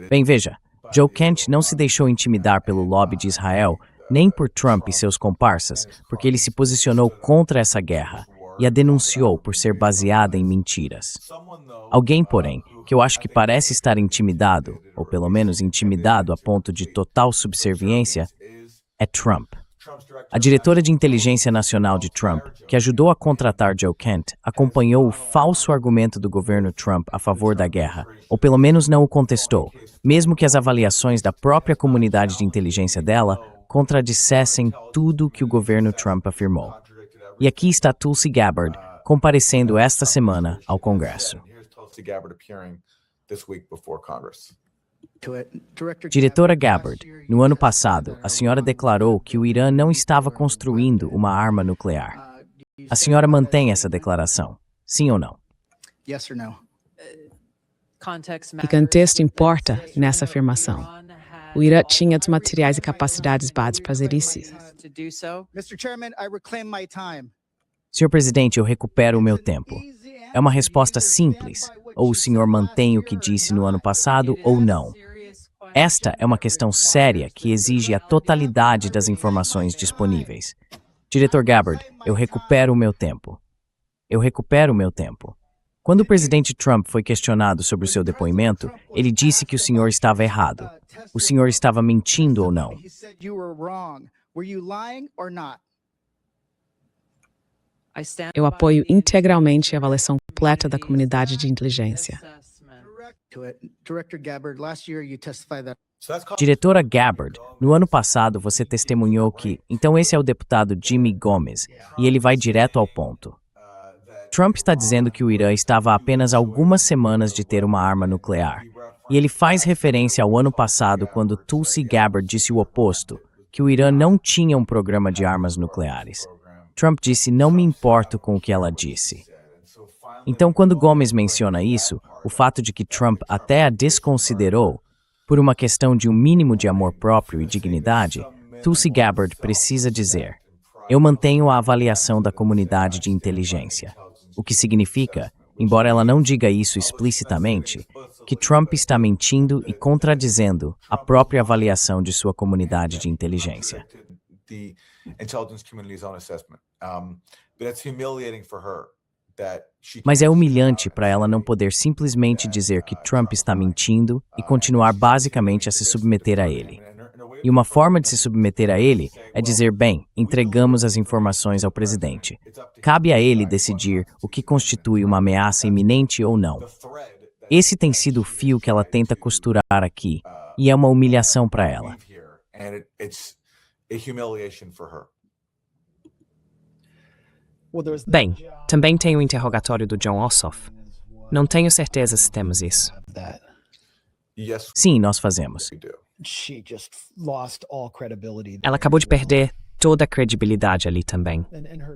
Bem, veja, Joe Kent não se deixou intimidar pelo lobby de Israel, nem por Trump e seus comparsas, porque ele se posicionou contra essa guerra e a denunciou por ser baseada em mentiras. Alguém, porém, que eu acho que parece estar intimidado, ou pelo menos intimidado a ponto de total subserviência, é Trump. A diretora de inteligência nacional de Trump, que ajudou a contratar Joe Kent, acompanhou o falso argumento do governo Trump a favor da guerra, ou pelo menos não o contestou, mesmo que as avaliações da própria comunidade de inteligência dela contradissessem tudo o que o governo Trump afirmou. E aqui está Tulsi Gabbard, comparecendo esta semana ao Congresso. Diretora Gabbard, no ano passado, a senhora declarou que o Irã não estava construindo uma arma nuclear. A senhora mantém essa declaração, sim ou não? E contexto importa nessa afirmação. O Irã tinha os materiais e capacidades básicas para fazer isso. Senhor presidente, eu recupero o meu tempo. É uma resposta simples. Ou o senhor mantém o que disse no ano passado ou não. Esta é uma questão séria que exige a totalidade das informações disponíveis. Diretor Gabbard, eu recupero o meu tempo. Eu recupero o meu tempo. Quando o presidente Trump foi questionado sobre o seu depoimento, ele disse que o senhor estava errado. O senhor estava mentindo ou não? Eu apoio integralmente a avaliação completa da comunidade de inteligência. Diretora Gabbard, no ano passado você testemunhou que, então esse é o deputado Jimmy Gomes, e ele vai direto ao ponto. Trump está dizendo que o Irã estava a apenas algumas semanas de ter uma arma nuclear, e ele faz referência ao ano passado quando Tulsi Gabbard disse o oposto, que o Irã não tinha um programa de armas nucleares. Trump disse, não me importo com o que ela disse. Então, quando Gomes menciona isso, o fato de que Trump até a desconsiderou, por uma questão de um mínimo de amor próprio e dignidade, Tulsi Gabbard precisa dizer, eu mantenho a avaliação da comunidade de inteligência, o que significa, embora ela não diga isso explicitamente, que Trump está mentindo e contradizendo a própria avaliação de sua comunidade de inteligência. Mas é humilhante para ela não poder simplesmente dizer que Trump está mentindo e continuar basicamente a se submeter a ele. E uma forma de se submeter a ele é dizer, bem, entregamos as informações ao presidente. Cabe a ele decidir o que constitui uma ameaça iminente ou não. Esse tem sido o fio que ela tenta costurar aqui, e é uma humilhação para ela. Bem, também tem o interrogatório do Jon Ossoff. Não tenho certeza se temos isso. Sim, nós fazemos. Ela acabou de perder toda a credibilidade ali também.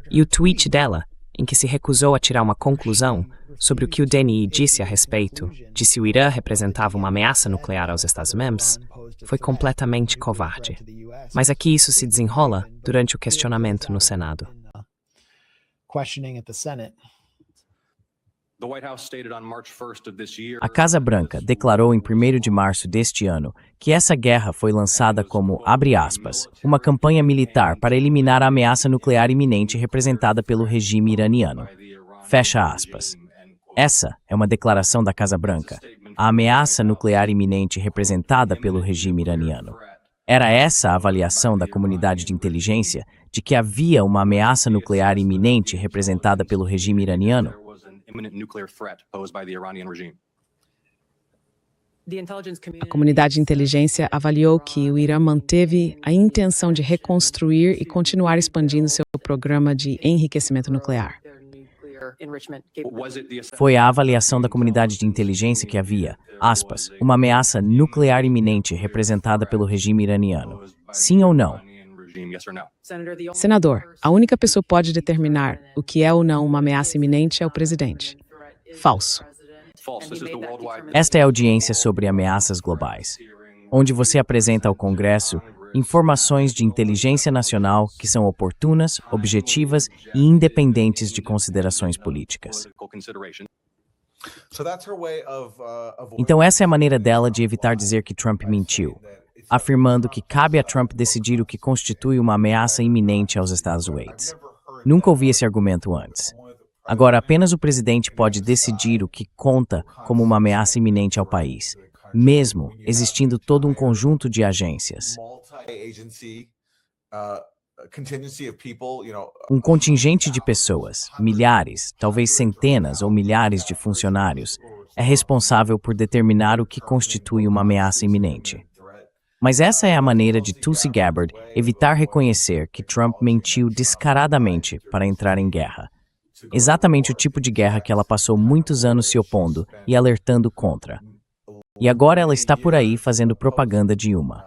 E o tweet dela, em que se recusou a tirar uma conclusão sobre o que o DNI disse a respeito de se o Irã representava uma ameaça nuclear aos Estados Membros, foi completamente covarde. Mas aqui isso se desenrola durante o questionamento no Senado. A Casa Branca declarou em 1º de março deste ano que essa guerra foi lançada como, abre aspas, uma campanha militar para eliminar a ameaça nuclear iminente representada pelo regime iraniano. Fecha aspas. Essa é uma declaração da Casa Branca, a ameaça nuclear iminente representada pelo regime iraniano. Era essa a avaliação da comunidade de inteligência de que havia uma ameaça nuclear iminente representada pelo regime iraniano? A comunidade de inteligência avaliou que o Irã manteve a intenção de reconstruir e continuar expandindo seu programa de enriquecimento nuclear. Foi a avaliação da comunidade de inteligência que havia, aspas, uma ameaça nuclear iminente representada pelo regime iraniano. Sim ou não? Senador, a única pessoa que pode determinar o que é ou não uma ameaça iminente é o presidente. Falso. Esta é a audiência sobre ameaças globais, onde você apresenta ao Congresso informações de inteligência nacional que são oportunas, objetivas e independentes de considerações políticas. Então essa é a maneira dela de evitar dizer que Trump mentiu, afirmando que cabe a Trump decidir o que constitui uma ameaça iminente aos Estados Unidos. Nunca ouvi esse argumento antes. Agora, apenas o presidente pode decidir o que conta como uma ameaça iminente ao país, mesmo existindo todo um conjunto de agências. Um contingente de pessoas, milhares, talvez centenas ou milhares de funcionários, é responsável por determinar o que constitui uma ameaça iminente. Mas essa é a maneira de Tulsi Gabbard evitar reconhecer que Trump mentiu descaradamente para entrar em guerra. Exatamente o tipo de guerra que ela passou muitos anos se opondo e alertando contra. E agora ela está por aí fazendo propaganda de uma.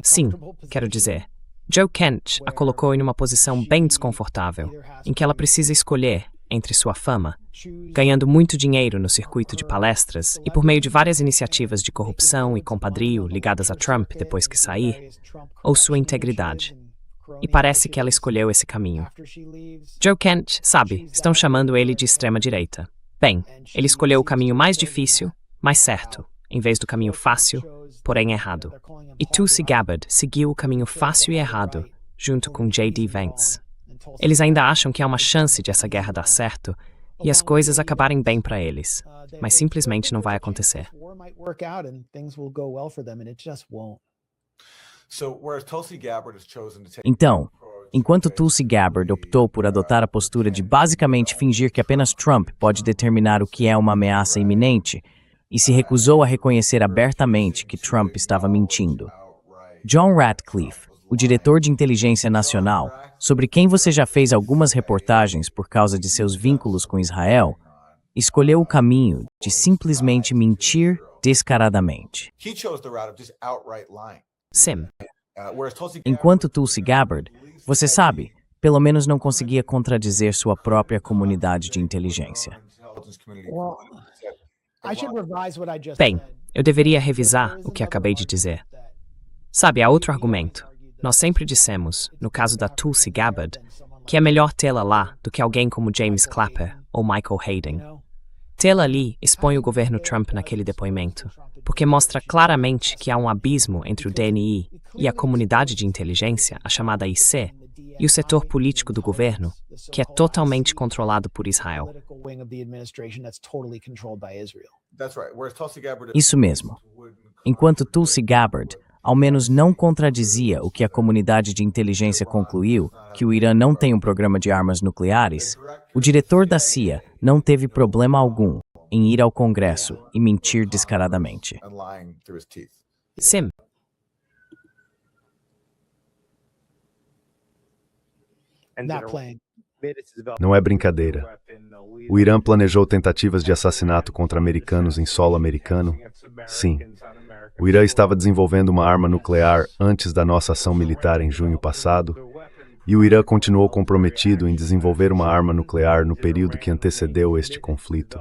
Sim, quero dizer, Joe Kent a colocou em uma posição bem desconfortável, em que ela precisa escolher entre sua fama, ganhando muito dinheiro no circuito de palestras e por meio de várias iniciativas de corrupção e compadrio ligadas a Trump depois que sair, ou sua integridade. E parece que ela escolheu esse caminho. Joe Kent, sabe, estão chamando ele de extrema-direita. Bem, ele escolheu o caminho mais difícil, mais certo, em vez do caminho fácil, porém errado. E Tulsi Gabbard seguiu o caminho fácil e errado, junto com J.D. Vance. Eles ainda acham que há uma chance de essa guerra dar certo e as coisas acabarem bem para eles, mas simplesmente não vai acontecer. Então, enquanto Tulsi Gabbard optou por adotar a postura de basicamente fingir que apenas Trump pode determinar o que é uma ameaça iminente, e se recusou a reconhecer abertamente que Trump estava mentindo, John Ratcliffe, o diretor de inteligência nacional, sobre quem você já fez algumas reportagens por causa de seus vínculos com Israel, escolheu o caminho de simplesmente mentir descaradamente. Sim. Enquanto Tulsi Gabbard, você sabe, pelo menos não conseguia contradizer sua própria comunidade de inteligência. Bem, eu deveria revisar o que acabei de dizer. Sabe, há outro argumento. Nós sempre dissemos, no caso da Tulsi Gabbard, que é melhor tê-la lá do que alguém como James Clapper ou Michael Hayden. Tê-la ali expõe o governo Trump naquele depoimento, porque mostra claramente que há um abismo entre o DNI e a comunidade de inteligência, a chamada IC, e o setor político do governo, que é totalmente controlado por Israel. Isso mesmo. Enquanto Tulsi Gabbard, ao menos não contradizia o que a comunidade de inteligência concluiu, que o Irã não tem um programa de armas nucleares, o diretor da CIA não teve problema algum em ir ao Congresso e mentir descaradamente. Sim. Não é brincadeira. O Irã planejou tentativas de assassinato contra americanos em solo americano? Sim. O Irã estava desenvolvendo uma arma nuclear antes da nossa ação militar em junho passado, e o Irã continuou comprometido em desenvolver uma arma nuclear no período que antecedeu este conflito.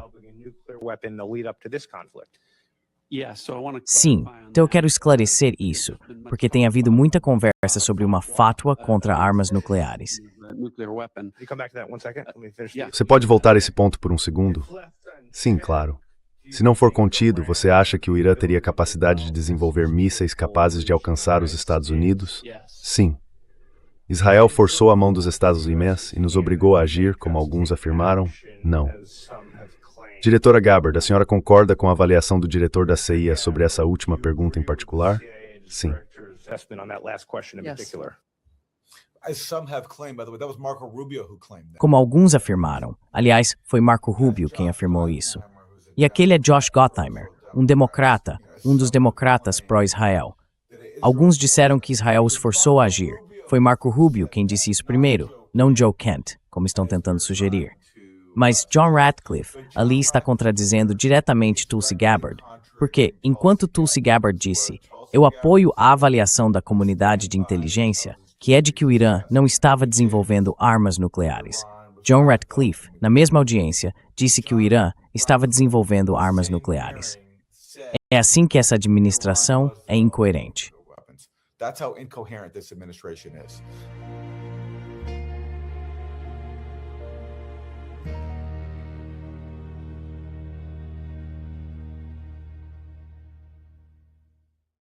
Sim, então eu quero esclarecer isso, porque tem havido muita conversa sobre uma fátwa contra armas nucleares. Você pode voltar a esse ponto por um segundo? Sim, claro. Se não for contido, você acha que o Irã teria capacidade de desenvolver mísseis capazes de alcançar os Estados Unidos? Sim. Israel forçou a mão dos Estados Unidos e nos obrigou a agir, como alguns afirmaram? Não. Diretora Gabbard, a senhora concorda com a avaliação do diretor da CIA sobre essa última pergunta em particular? Sim. Como alguns afirmaram, aliás, foi Marco Rubio quem afirmou isso. E aquele é Josh Gottheimer, um democrata, um dos democratas pró-Israel. Alguns disseram que Israel os forçou a agir. Foi Marco Rubio quem disse isso primeiro, não Joe Kent, como estão tentando sugerir. Mas John Ratcliffe ali está contradizendo diretamente Tulsi Gabbard, porque, enquanto Tulsi Gabbard disse, eu apoio a avaliação da comunidade de inteligência, que é de que o Irã não estava desenvolvendo armas nucleares. John Ratcliffe, na mesma audiência, disse que o Irã estava desenvolvendo armas nucleares. É assim que essa administração é incoerente. That's how incoherent this administration is.